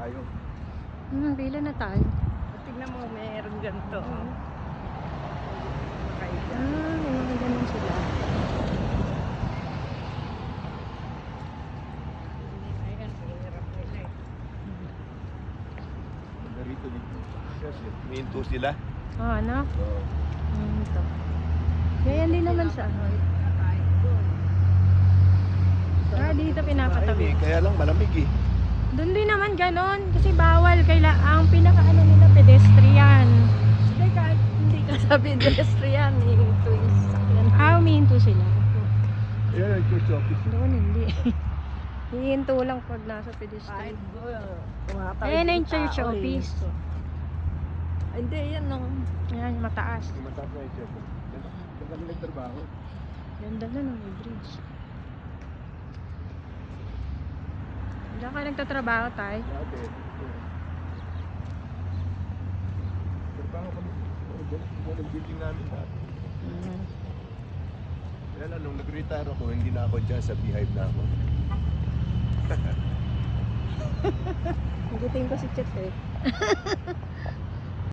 tayo. Pila na tayo. Tignan mo, meron ganito. Makaiba. May mga ganun sila. Ayan, mahirap nila eh. Narito dito. Kasi minto sila. Ano? Oo. Ito. Ganyan din naman sa ano. Kahit doon. Dito pinapatabi. Kaya lang malamig eh. Doon din naman ganon. Kasi bawal. Ang pinaka-ano nila, pedestrian. Hindi, kahit hindi ka sa pedestrian, hinto yung sasakyan. Humihinto sila. Ayan ang church office. Doon hindi. Hihinto lang pag nasa Kahit pedestrian. doon, tumatawid Ayan na yung tao church eh. office. Ay, hindi, yan ang... Ayan, mataas. Yung mataas na yung church office. Diyan kami nagtrabaho. Ganda na ng may bridge. Diyan ka nagtatrabaho, Tay? Dati. Trabaho kami. Doon ang building namin dati. Kaya lang, nung nag-retire ako, hindi na ako dyan sa beehive na ako. Nagutin ko si Chet eh.